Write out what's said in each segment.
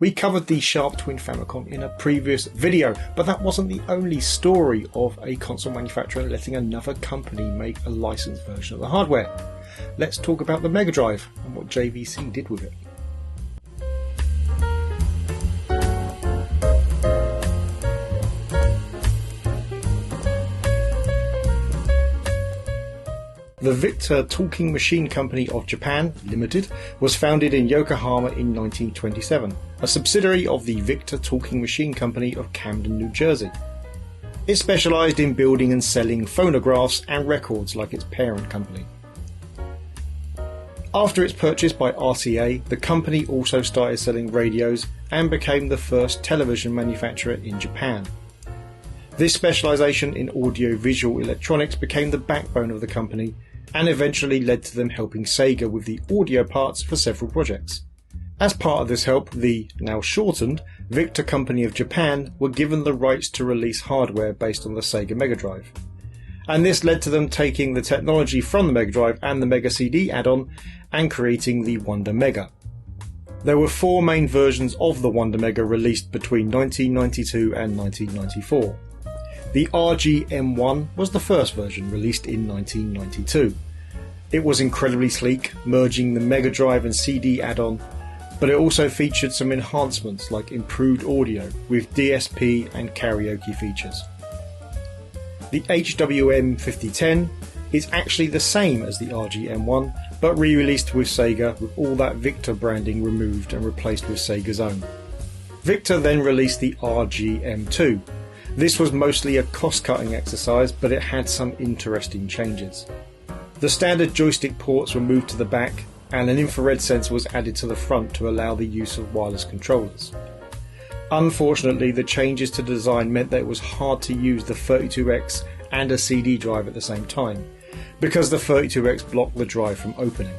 We covered the Sharp Twin Famicom in a previous video, but that wasn't the only story of a console manufacturer letting another company make a licensed version of the hardware. Let's talk about the Mega Drive and what JVC did with it. The Victor Talking Machine Company of Japan, Limited, was founded in Yokohama in 1927, a subsidiary of the Victor Talking Machine Company of Camden, New Jersey. It specialised in building and selling phonographs and records like its parent company. After its purchase by RCA, the company also started selling radios and became the first television manufacturer in Japan. This specialisation in audio-visual electronics became the backbone of the company and eventually led to them helping Sega with the audio parts for several projects. As part of this help, the, now shortened, Victor Company of Japan were given the rights to release hardware based on the Sega Mega Drive. And this led to them taking the technology from the Mega Drive and the Mega CD add-on and creating the Wonder Mega. There were 4 main versions of the Wonder Mega released between 1992 and 1994. The RGM1 was the first version, released in 1992. It was incredibly sleek, merging the Mega Drive and CD add-on, but it also featured some enhancements like improved audio with DSP and karaoke features. The HWM5010 is actually the same as the RGM1, but re-released with Sega with all that Victor branding removed and replaced with Sega's own. Victor then released the RGM2. This was mostly a cost-cutting exercise, but it had some interesting changes. The standard joystick ports were moved to the back, and an infrared sensor was added to the front to allow the use of wireless controllers. Unfortunately, the changes to design meant that it was hard to use the 32X and a CD drive at the same time, because the 32X blocked the drive from opening.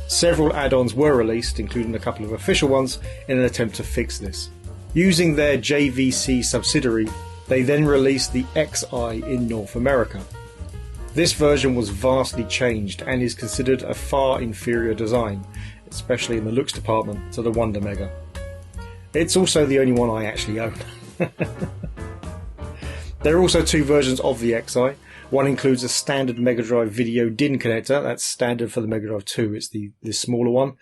Several add-ons were released, including a couple of official ones, in an attempt to fix this. Using their JVC subsidiary, they then released the X'Eye in North America. This version was vastly changed and is considered a far inferior design, especially in the looks department, to the Wonder Mega. It's also the only one I actually own. There are also 2 versions of the X'Eye. One includes a standard Mega Drive video DIN connector, that's standard for the Mega Drive 2, it's the smaller one.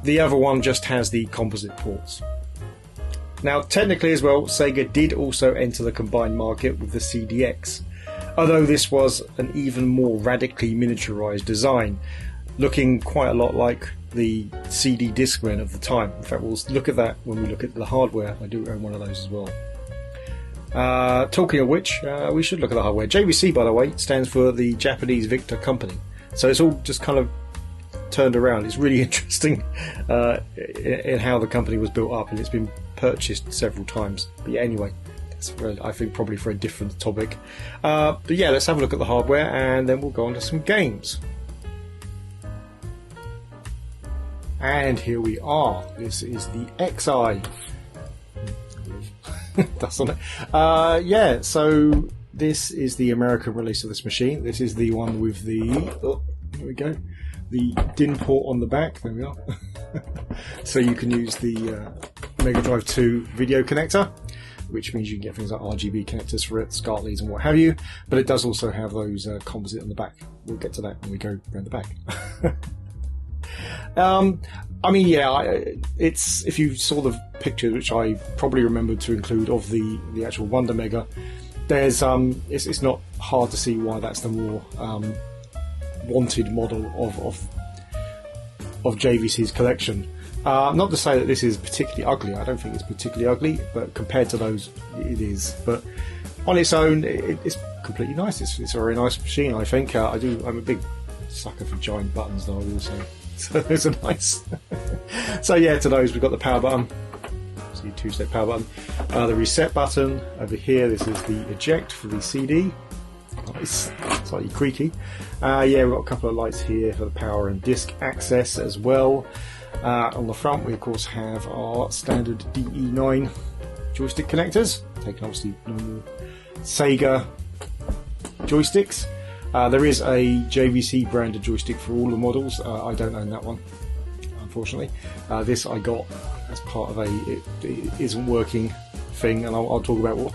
The other one just has the composite ports. Now, technically as well, Sega did also enter the combined market with the CDX, although this was an even more radically miniaturized design, looking quite a lot like the CD Discman of the time. In fact, we'll look at that when we look at the hardware. I do own one of those as well. Talking of which, we should look at the hardware. JVC, by the way, stands for the Japanese Victor Company, so it's all just kind of turned around. It's really interesting in how the company was built up, and it's been purchased several times. But yeah, anyway, that's I think probably for a different topic. But yeah, let's have a look at the hardware and then we'll go on to some games. And here we are. This is the X'Eye. That's on it. Yeah, so this is the American release of this machine. This is the one with the, here we go, the DIN port on the back. There we are. So you can use the Mega Drive 2 video connector, which means you can get things like RGB connectors for it, SCART leads and what have you, but it does also have those composite on the back. We'll get to that when we go around the back. I mean, yeah, it's, if you saw the picture, which I probably remembered to include, of the actual Wonder Mega, there's it's not hard to see why that's the more wanted model of JVC's collection. Not to say that this is particularly ugly. I don't think it's particularly ugly, but compared to those, it is. But on its own, it's completely nice. It's a very nice machine, I think. I'm a big sucker for giant buttons, though, I will say. So those are nice. So yeah, to those, we've got the power button. See, 2-step power button. The reset button over here. This is the eject for the CD. Nice, slightly creaky. Yeah, we've got a couple of lights here for the power and disc access as well. On the front, we of course have our standard DE9 joystick connectors, taking obviously normal Sega joysticks. There is a JVC branded joystick for all the models. I don't own that one, unfortunately. This I got as part of it isn't working thing, and I'll talk about what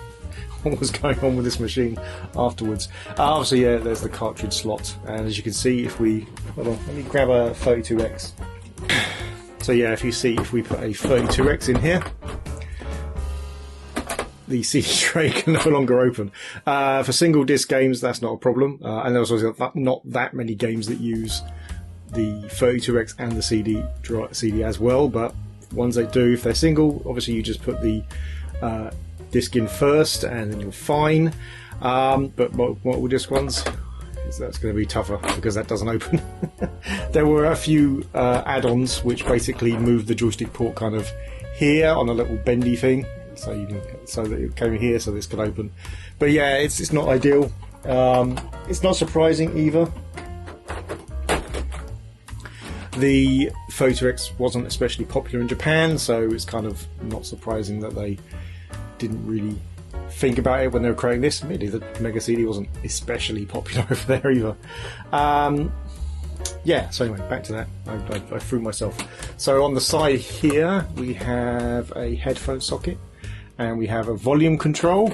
was going on with this machine afterwards. Obviously, yeah, there's the cartridge slot, and as you can see, if we hold on, let me grab a 32X. So yeah, if you see, if we put a 32X in here, the CD tray can no longer open. For single disc games, that's not a problem, and there's also not that many games that use the 32X and the CD as well, but ones that do, if they're single, obviously you just put the disc in first and then you're fine. But multiple disc ones, that's going to be tougher because that doesn't open. There were a few add-ons which basically moved the joystick port kind of here on a little bendy thing, so that it came here so this could open. But yeah, it's not ideal. It's not surprising either. The 32X wasn't especially popular in Japan, so it's kind of not surprising that they didn't really think about it when they were creating this. Maybe the Mega CD wasn't especially popular over there either. Yeah, so anyway, back to that. I threw myself. So on the side here we have a headphone socket, and we have a volume control,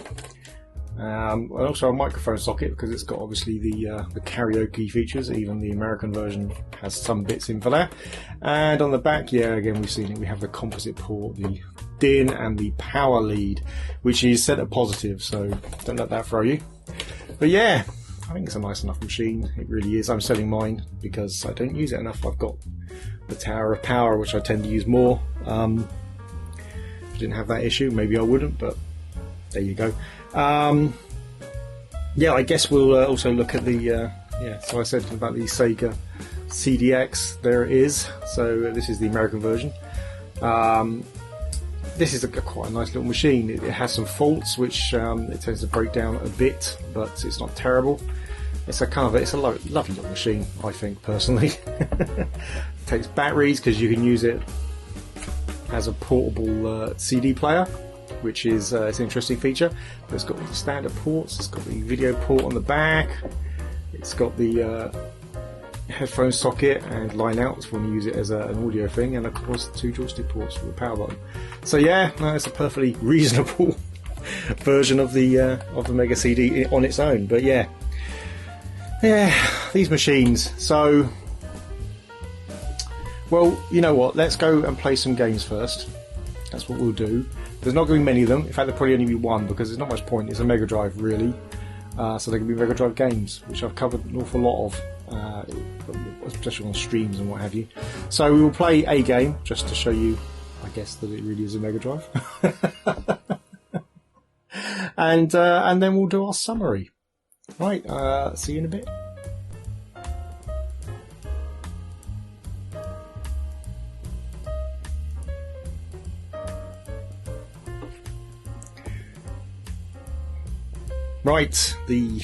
and also a microphone socket because it's got obviously the karaoke features. Even the American version has some bits in for that. And on the back, yeah, again we've seen it. We have the composite port, the DIN, and the power lead, which is set at positive, so don't let that throw you. But yeah, I think it's a nice enough machine. It really is. I'm selling mine because I don't use it enough. I've got the Tower of Power, which I tend to use more. If I didn't have that issue, maybe I wouldn't, but there you go. Yeah, I guess we'll also look at the yeah, so I said about the Sega CDX. There it is. So this is the American version. This is quite a nice little machine. It has some faults which it tends to break down a bit, but it's not terrible. It's a lovely little machine, I think, personally. It takes batteries because you can use it as a portable CD player, which is it's an interesting feature. But it's got the standard ports. It's got the video port on the back. It's got the headphone socket and line outs when you use it as an audio thing, and of course 2 joystick ports for the power button. So yeah, it's a perfectly reasonable version of the Mega CD on its own. But yeah, these machines. So, well, you know what? Let's go and play some games first. That's what we'll do. There's not going to be many of them. In fact, there'll probably only be one because there's not much point. It's a Mega Drive, really. So there can be Mega Drive games, which I've covered an awful lot of, especially on streams and what have you. So we will play a game just to show you, I guess, that it really is a Mega Drive. And then we'll do our summary. Right, see you in a bit. Right, the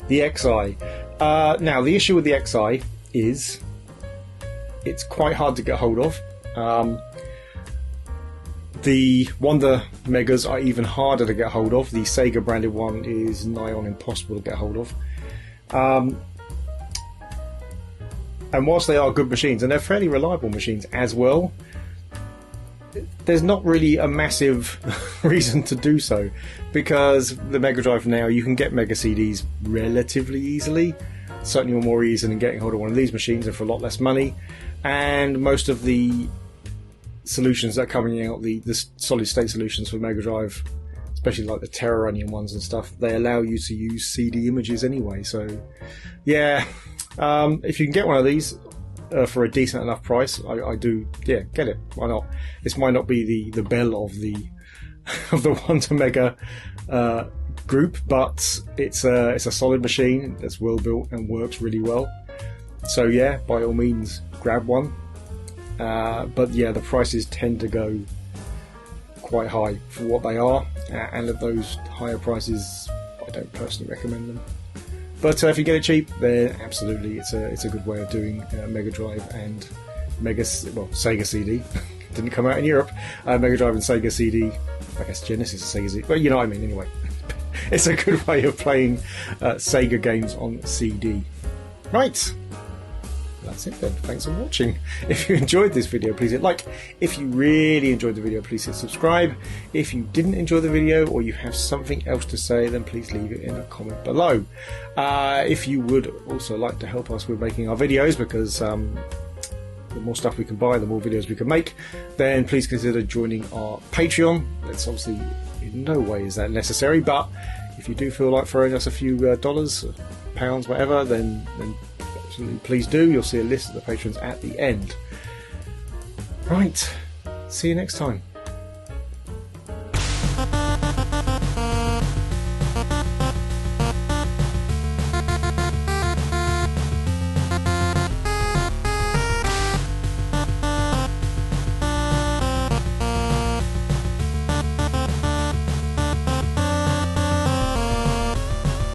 X'Eye. Now, the issue with the X'Eye is it's quite hard to get hold of. The Wonder Megas are even harder to get hold of. The Sega branded one is nigh on impossible to get hold of. And whilst they are good machines, and they're fairly reliable machines as well, there's not really a massive reason to do so, because the Mega Drive now, you can get Mega CDs relatively easily, certainly more easy than getting hold of one of these machines, and for a lot less money. And most of the solutions that are coming out, the solid state solutions for Mega Drive, especially like the Terra Onion ones and stuff, they allow you to use CD images anyway. So yeah, if you can get one of these for a decent enough price, I do, yeah, get it. Why not? This might not be the bell of the Wonder Mega group, but it's a solid machine that's well built and works really well. So yeah, by all means, grab one. But yeah, the prices tend to go quite high for what they are, and at those higher prices, I don't personally recommend them. But if you get it cheap, then absolutely, it's a good way of doing Mega Drive and Sega CD. Didn't come out in Europe. Mega Drive and Sega CD. I guess Genesis is Sega CD, but you know what I mean. Anyway, it's a good way of playing Sega games on CD. Right. that's it then. Thanks for watching. If you enjoyed this video, please hit like. If you really enjoyed the video, please hit subscribe. If you didn't enjoy the video or you have something else to say, then please leave it in a comment below. If you would also like to help us with making our videos, because the more stuff we can buy, the more videos we can make, then please consider joining our Patreon. It's obviously in no way is that necessary, but if you do feel like throwing us a few dollars, pounds, whatever, then absolutely please do. You'll see a list of the patrons at the end. Right, see you next time.